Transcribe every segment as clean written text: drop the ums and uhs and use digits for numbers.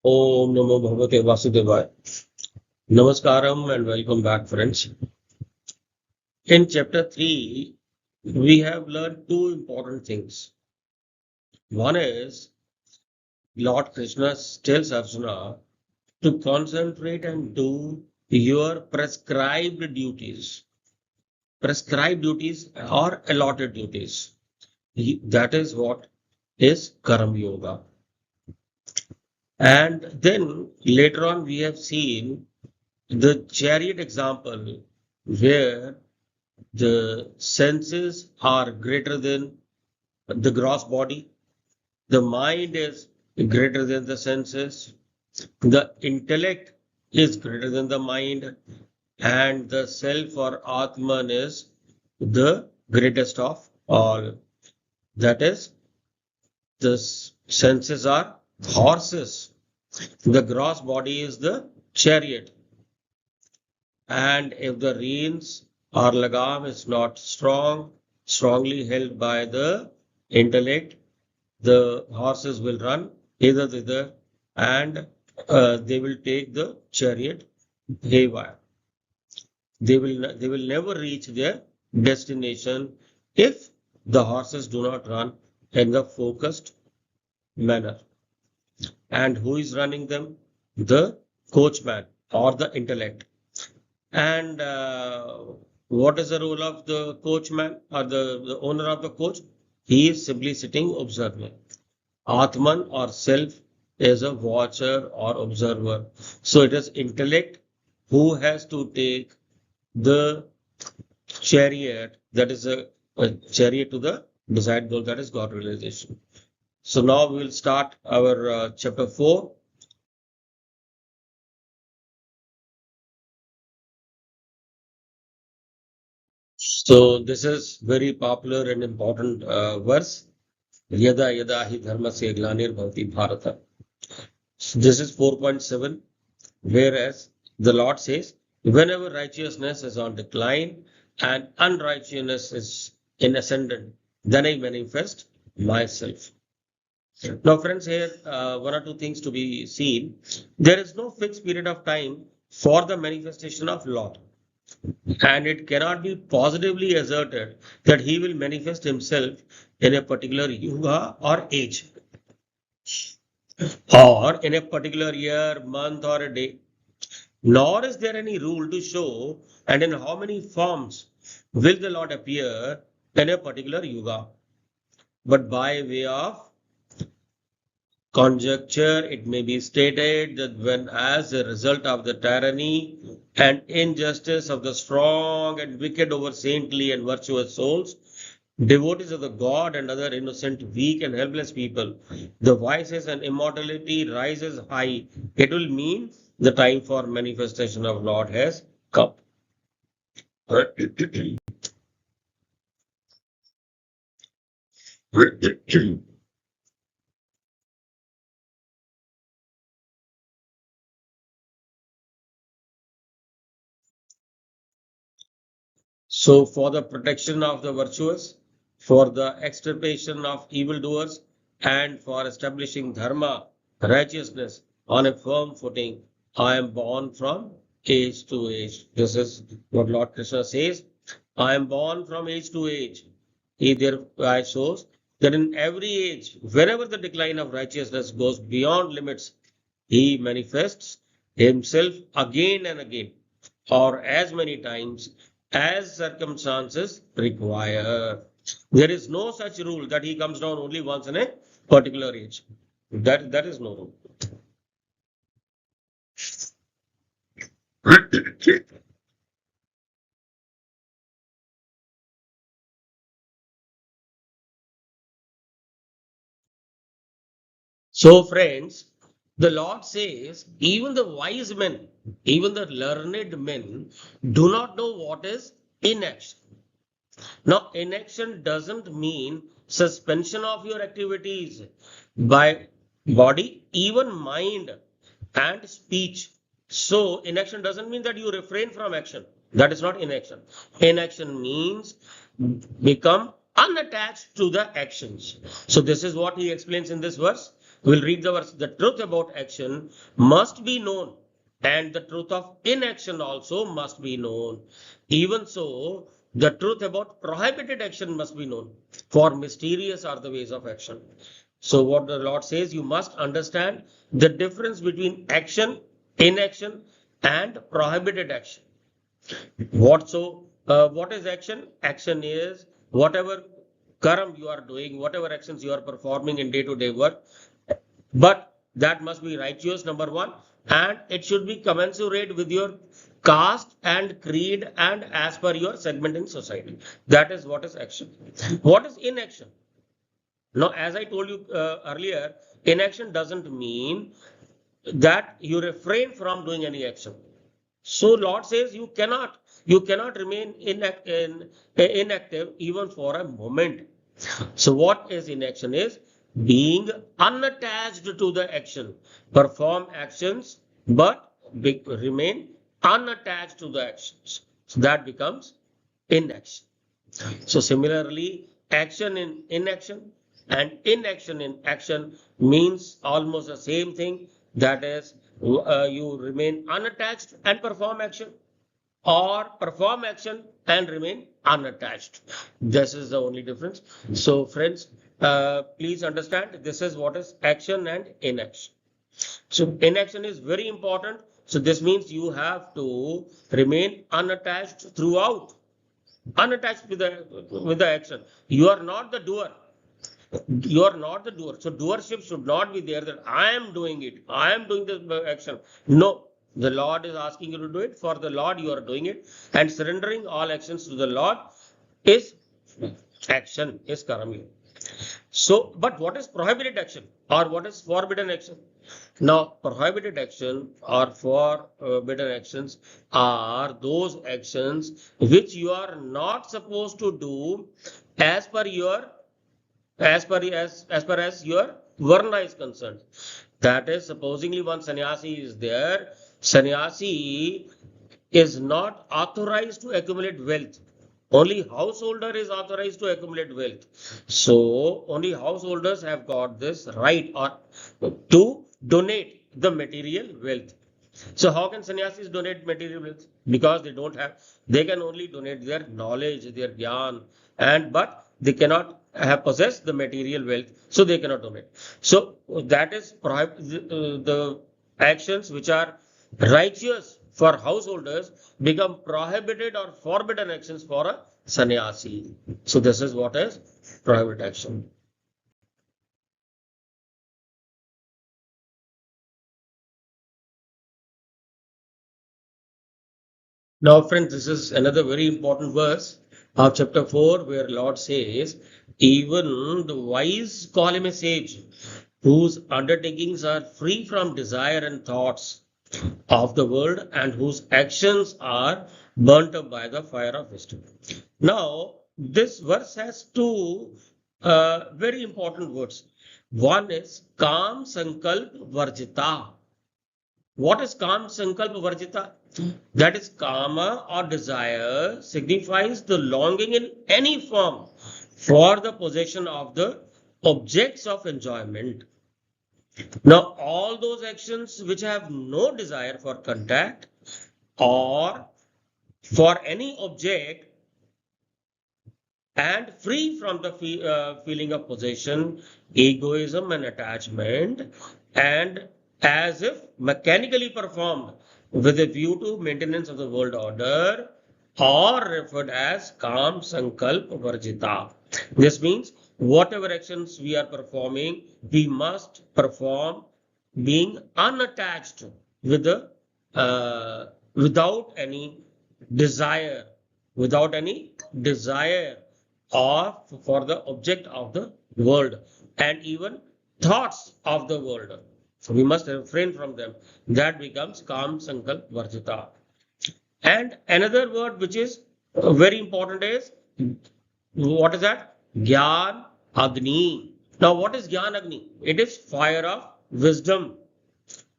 Om Namo Bhagavate Vasudevaya. Namaskaram and welcome back, friends. In chapter 3, we have learned two important things. One is Lord Krishna tells Arjuna to concentrate and do your prescribed duties or allotted duties. That is what is Karma Yoga. And then later on, we have seen the chariot example where the senses are greater than the gross body, the mind is greater than the senses, the intellect is greater than the mind, and the self or Atman is the greatest of all. That is, the senses are horses, the gross body is the chariot, and if the reins or lagam is not strongly held by the intellect, the horses will run either thither and they will take the chariot haywire. They will never reach their destination if the horses do not run in the focused manner. And who is running them? The coachman or the intellect. And what is the role of the coachman or the owner of the coach? He is simply sitting observing. Atman or self is a watcher or observer. So it is intellect who has to take the chariot, that is a chariot to the desired goal, that is God realization. So now we will start our chapter 4. So this is very popular and important verse. Yada yada hi dharmasya glanir bhavati bharata. So this is 4.7. Whereas the Lord says, whenever righteousness is on decline and unrighteousness is in ascendant, then I manifest myself. Now, friends, here one or two things to be seen. There is no fixed period of time for the manifestation of Lord, and it cannot be positively asserted that He will manifest Himself in a particular yuga or age, or in a particular year, month, or a day. Nor is there any rule to show and in how many forms will the Lord appear in a particular yuga. But by way of conjecture, it may be stated that when, as a result of the tyranny and injustice of the strong and wicked over saintly and virtuous souls, devotees of the God and other innocent, weak, and helpless people, the vices and immortality rises high. It will mean the time for manifestation of Lord has come. So, for the protection of the virtuous, for the extirpation of evildoers, and for establishing dharma, righteousness, on a firm footing, I am born from age to age. This is what Lord Krishna says. I am born from age to age. He thereby shows that in every age, whenever the decline of righteousness goes beyond limits, he manifests himself again and again, or as many times as circumstances require. There is no such rule that he comes down only once in a particular age. That is no rule. So, friends, the Lord says, even the wise men, even the learned men, do not know what is inaction. Now, inaction doesn't mean suspension of your activities by body, even mind and speech. So, inaction doesn't mean that you refrain from action. That is not inaction. Inaction means become unattached to the actions. So, this is what he explains in this verse. We'll read the verse. The truth about action must be known, and the truth of inaction also must be known. Even so, the truth about prohibited action must be known, for mysterious are the ways of action. So what the Lord says, you must understand the difference between action, inaction, and prohibited action. What is action? Action is whatever karma you are doing, whatever actions you are performing in day-to-day work, but that must be righteous, number one, and it should be commensurate with your caste and creed and as per your segment in society. That is what is action. What is inaction? Now, as I told you earlier, inaction doesn't mean that you refrain from doing any action. So Lord says you cannot remain inactive even for a moment. So what is inaction is being unattached to the action, perform actions, but remain unattached to the actions. So that becomes inaction. So similarly, action in inaction and inaction in action means almost the same thing. That is, you remain unattached and perform action, or perform action and remain unattached. This is the only difference. So, friends, please understand this is what is action and inaction. So, inaction is very important. So, this means you have to remain unattached throughout, unattached with the action. You are not the doer. You are not the doer. So doership should not be there that I am doing it. I am doing the action. No, the Lord is asking you to do it. For the Lord, you are doing it. And surrendering all actions to the Lord is action, is karma. So, but what is prohibited action or what is forbidden action? Now, prohibited action or forbidden actions are those actions which you are not supposed to do as per your as far as your varna is concerned. That is, supposingly one sannyasi is there, sannyasi is not authorized to accumulate wealth. Only householder is authorized to accumulate wealth. So only householders have got this right or to donate the material wealth. So how can sannyasis donate material wealth? Because they don't have, they can only donate their knowledge, their gyan, and but they cannot have possessed the material wealth, so they cannot donate. So that is the actions which are righteous for householders become prohibited or forbidden actions for a sannyasi. So this is what is prohibited action. Now, friends, this is another very important verse of chapter 4 where Lord says, even the wise call him a sage, whose undertakings are free from desire and thoughts of the world and whose actions are burnt up by the fire of wisdom. Now, this verse has two very important words. One is Kam Sankalp Varjita. What is Kam Sankalp Varjita? That is, Kama or desire signifies the longing in any form for the possession of the objects of enjoyment. Now, all those actions which have no desire for contact or for any object and free from the feeling of possession, egoism, and attachment, and as if mechanically performed with a view to maintenance of the world order, or referred as Kam Sankalp Varjita. This means whatever actions we are performing, we must perform being unattached with the without any desire, without any desire or for the object of the world and even thoughts of the world. So we must refrain from them. That becomes Kam Sankalp Varjita. And another word which is very important is what is that? Gyan Agni. Now, what is Gyan Agni? It is fire of wisdom.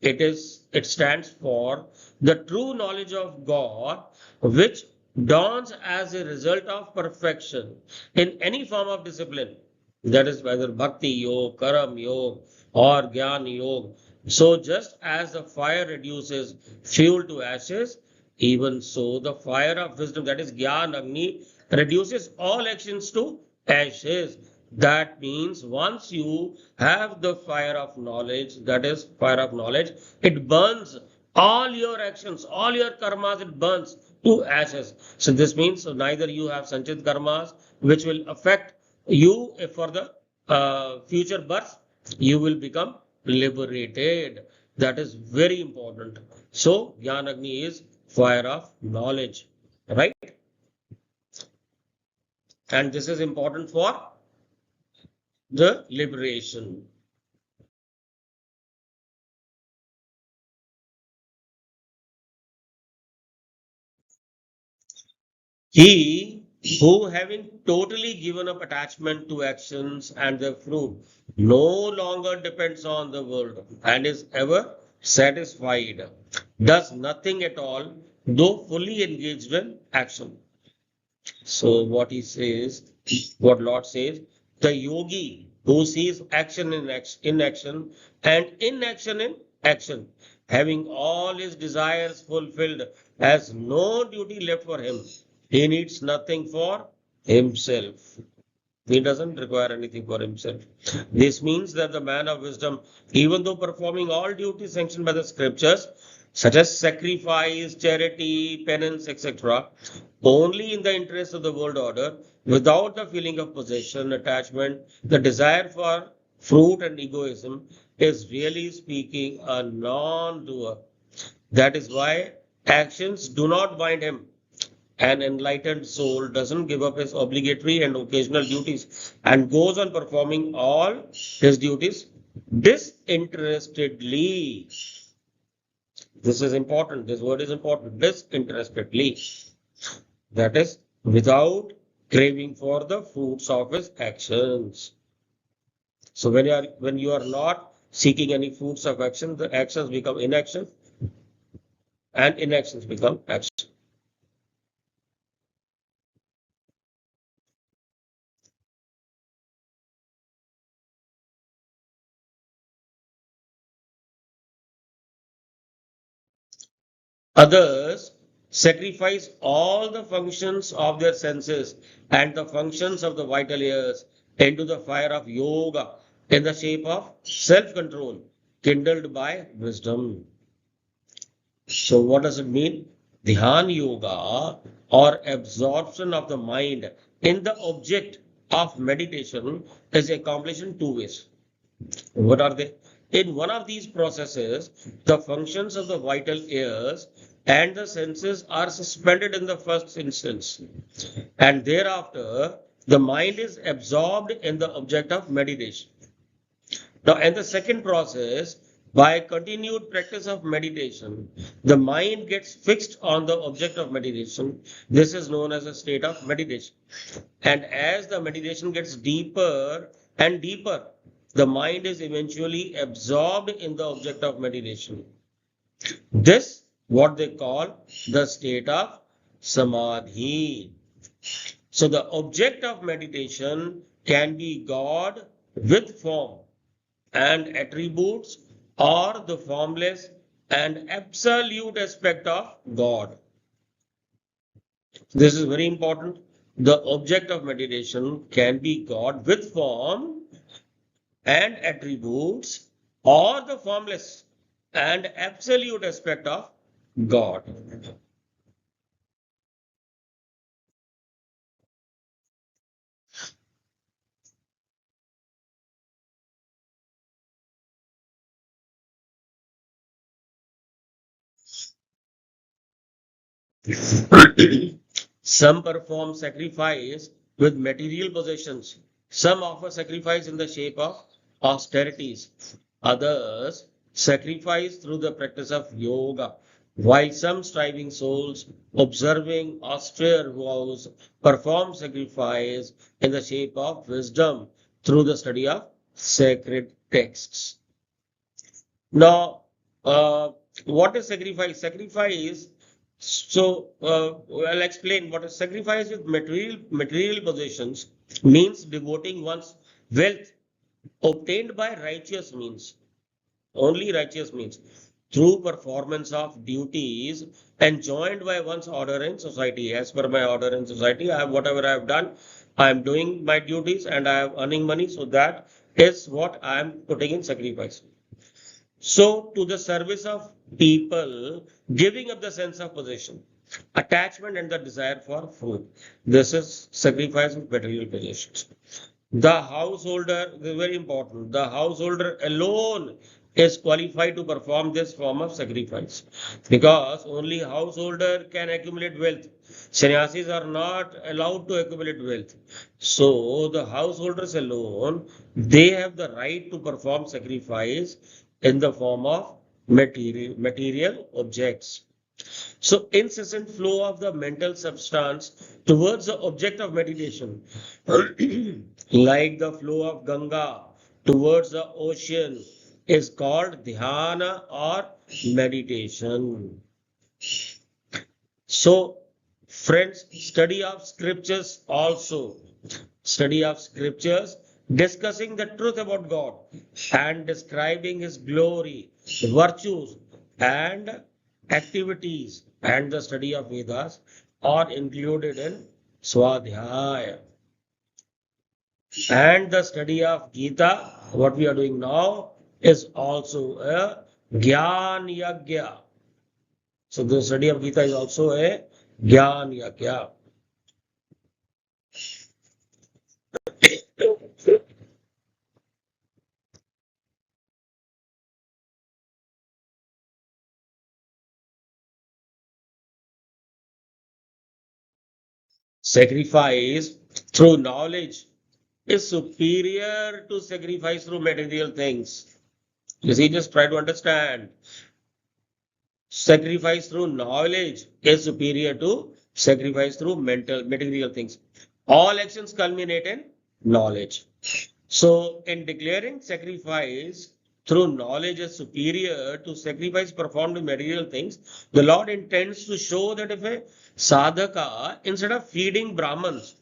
It stands for the true knowledge of God, which dawns as a result of perfection in any form of discipline. That is whether bhakti yoga, karam yoga, or jnana yoga. So just as the fire reduces fuel to ashes, even so the fire of wisdom, that is jnana agni, reduces all actions to ashes. That means once you have the fire of knowledge, that is fire of knowledge, it burns all your actions, all your karmas, it burns to ashes. So this means so neither you have sanchit karmas, which will affect you for the future birth, you will become liberated. That is very important. So, Jnanagni is fire of knowledge, right? And this is important for the liberation. He who, having totally given up attachment to actions and their fruit, no longer depends on the world and is ever satisfied, does nothing at all, though fully engaged in action. So what he says, what Lord says, the yogi who sees action in action and inaction in action, having all his desires fulfilled, has no duty left for him. He needs nothing for himself. He doesn't require anything for himself. This means that the man of wisdom, even though performing all duties sanctioned by the scriptures, such as sacrifice, charity, penance, etc., only in the interest of the world order, without the feeling of possession, attachment, the desire for fruit and egoism, is really speaking a non-doer. That is why actions do not bind him. An enlightened soul doesn't give up his obligatory and occasional duties and goes on performing all his duties disinterestedly. This is important. This word is important. Disinterestedly. That is without craving for the fruits of his actions. So when you are not seeking any fruits of action, the actions become inaction and inactions become action. Others sacrifice all the functions of their senses and the functions of the vital ears into the fire of yoga in the shape of self control, kindled by wisdom. So, what does it mean? Dhyan yoga or absorption of the mind in the object of meditation is accomplished in two ways. What are they? In one of these processes, the functions of the vital ears and the senses are suspended in the first instance, and thereafter the mind is absorbed in the object of meditation. Now, in the second process, by continued practice of meditation, the mind gets fixed on the object of meditation. This is known as a state of meditation. And as the meditation gets deeper and deeper, the mind is eventually absorbed in the object of meditation. This, what they call the state of samadhi. So the object of meditation can be God with form and attributes or the formless and absolute aspect of God. This is very important. The object of meditation can be God with form and attributes or the formless and absolute aspect of God. Some perform sacrifice with material possessions. Some offer sacrifice in the shape of austerities. Others sacrifice through the practice of yoga. While some striving souls, observing austere vows, perform sacrifice in the shape of wisdom through the study of sacred texts. Now, what is sacrifice? Sacrifice. So, I'll explain what is sacrifice with material possessions means devoting one's Wealth obtained by righteous means, only righteous means, through performance of duties enjoined by one's order in society. As per my order in society, I have whatever I have done, I am doing my duties and I am earning money, so that is what I am putting in sacrifice. So, to the service of people, giving up the sense of possession, attachment, and the desire for food. This is sacrifice of material possessions. The householder, this is very important, the householder alone is qualified to perform this form of sacrifice because only householder can accumulate wealth. Sannyasis are not allowed to accumulate wealth. So the householders alone, they have the right to perform sacrifice in the form of material objects. So, incessant flow of the mental substance towards the object of meditation, like the flow of Ganga towards the ocean, is called dhyana or meditation. So, friends, study of scriptures discussing the truth about God and describing his glory, virtues, and activities, and the study of Vedas are included in Swadhyaya. And the study of Gita, what we are doing now, is also a Gyan Yagya. So the study of Gita is also a Gyan Yagya. Sacrifice through knowledge is superior to sacrifice through material things. You see, just try to understand. Sacrifice through knowledge is superior to sacrifice through material things. All actions culminate in knowledge. So, in declaring sacrifice through knowledge as superior to sacrifice performed with material things, the Lord intends to show that if a sadhaka, instead of feeding Brahmins,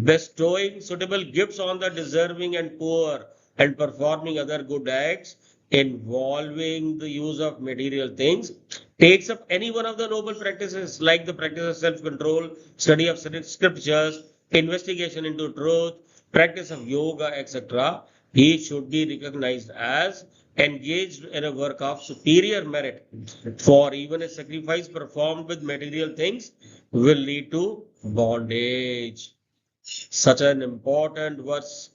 bestowing suitable gifts on the deserving and poor, and performing other good acts involving the use of material things, takes up any one of the noble practices like the practice of self control, study of scriptures, investigation into truth, practice of yoga, etc., he should be recognized as engaged in a work of superior merit. For even a sacrifice performed with material things will lead to bondage. Such an important verse.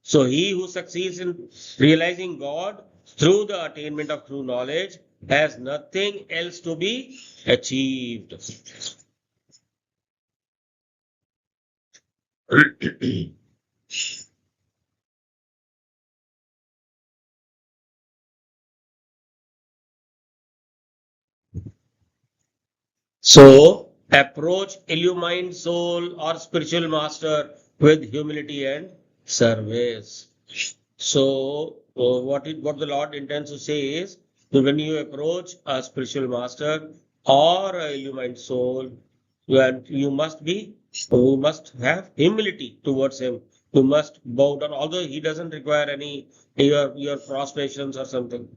So he who succeeds in realizing God through the attainment of true knowledge has nothing else to be achieved. So approach illumined soul or spiritual master with humility and service. So, what the Lord intends to say is that when you approach a spiritual master or a illumined soul, you must have humility towards him. You must bow down, although he doesn't require any your prostrations or something.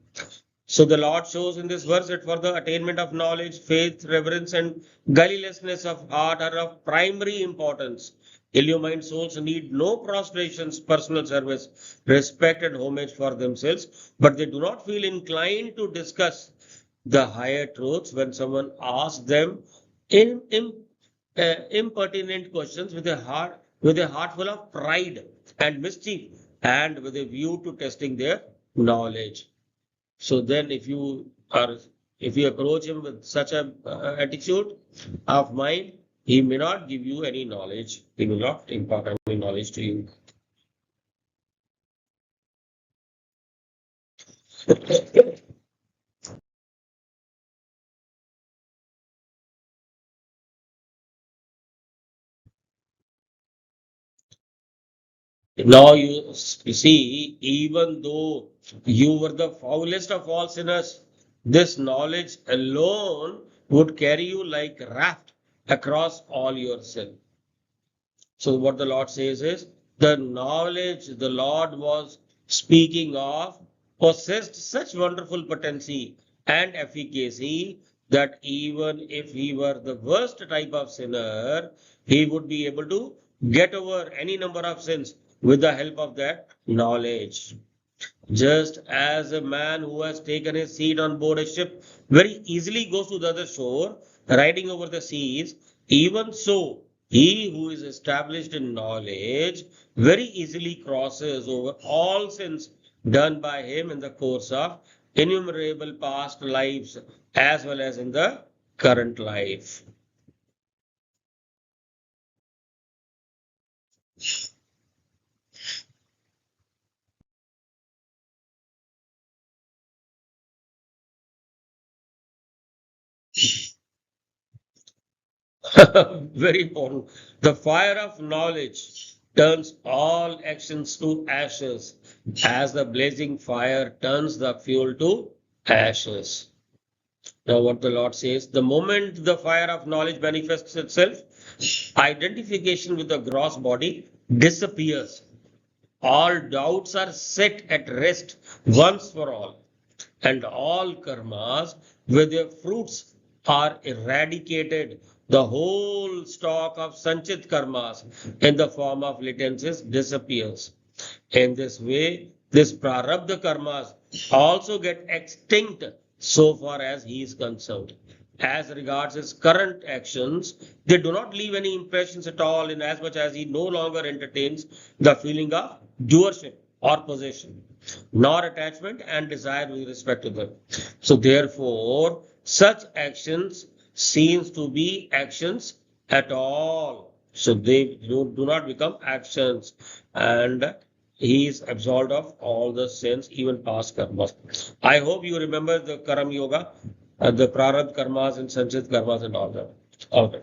So the Lord shows in this verse that for the attainment of knowledge, faith, reverence, and guilelessness of heart are of primary importance. Illumined souls need no prostrations, personal service, respect, and homage for themselves, but they do not feel inclined to discuss the higher truths when someone asks them in, in, impertinent questions with a heart full of pride and mischief, and with a view to testing their knowledge. So then, if you approach him with such a attitude of mind, he may not give you any knowledge. He will not impart any knowledge to you. Now you see, even though you were the foulest of all sinners, this knowledge alone would carry you like raft across all your sin. So what the Lord says is, the knowledge the Lord was speaking of possessed such wonderful potency and efficacy that even if he were the worst type of sinner, he would be able to get over any number of sins with the help of that knowledge. Just as a man who has taken his seat on board a ship very easily goes to the other shore, riding over the seas, even so, he who is established in knowledge very easily crosses over all sins done by him in the course of innumerable past lives as well as in the current life. Very important. The fire of knowledge turns all actions to ashes, as the blazing fire turns the fuel to ashes. Now, what the Lord says, the moment the fire of knowledge manifests itself, identification with the gross body disappears. All doubts are set at rest once for all, and all karmas with their fruits are eradicated. The whole stock of sanchit karmas in the form of latencies disappears. In this way, this prarabdha karmas also get extinct so far as he is concerned. As regards his current actions, they do not leave any impressions at all in as much as he no longer entertains the feeling of doership or possession, nor attachment and desire with respect to them. So therefore, such actions seems to be actions at all. So they do not become actions, and he is absolved of all the sins, even past karmas. I hope you remember the Karam Yoga, the Prarabdha karmas and Sanchit karmas and all that. All right.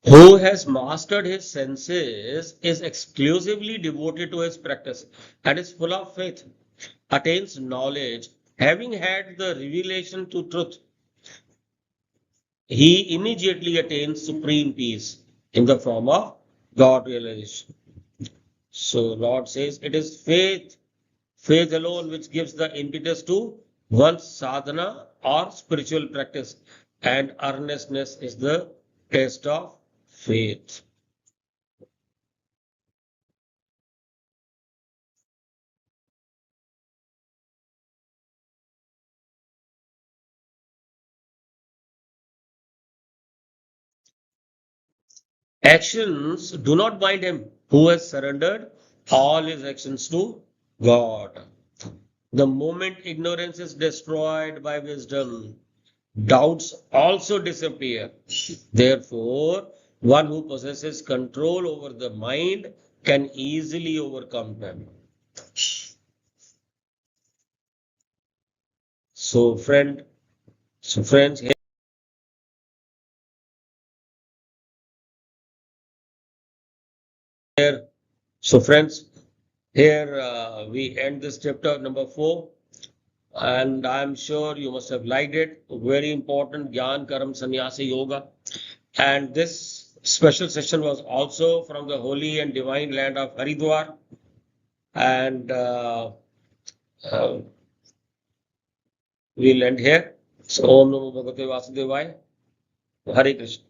Who has mastered his senses is exclusively devoted to his practice and is full of faith, attains knowledge, having had the revelation to truth, he immediately attains supreme peace in the form of God realization. So Lord says it is faith alone which gives the impetus to one's sadhana or spiritual practice, and earnestness is the test of faith. Actions do not bind him who has surrendered all his actions to God. The moment ignorance is destroyed by wisdom, doubts also disappear. Therefore, one who possesses control over the mind can easily overcome them. So, friends, here, so friends, here we end this chapter number 4, and I'm sure you must have liked it. Very important, Jnana Karma Sannyasa Yoga. And this special session was also from the holy and divine land of Haridwar. And uh, we'll end here. So, Om Namo Bhagavate Vasudevaya. Hare Krishna.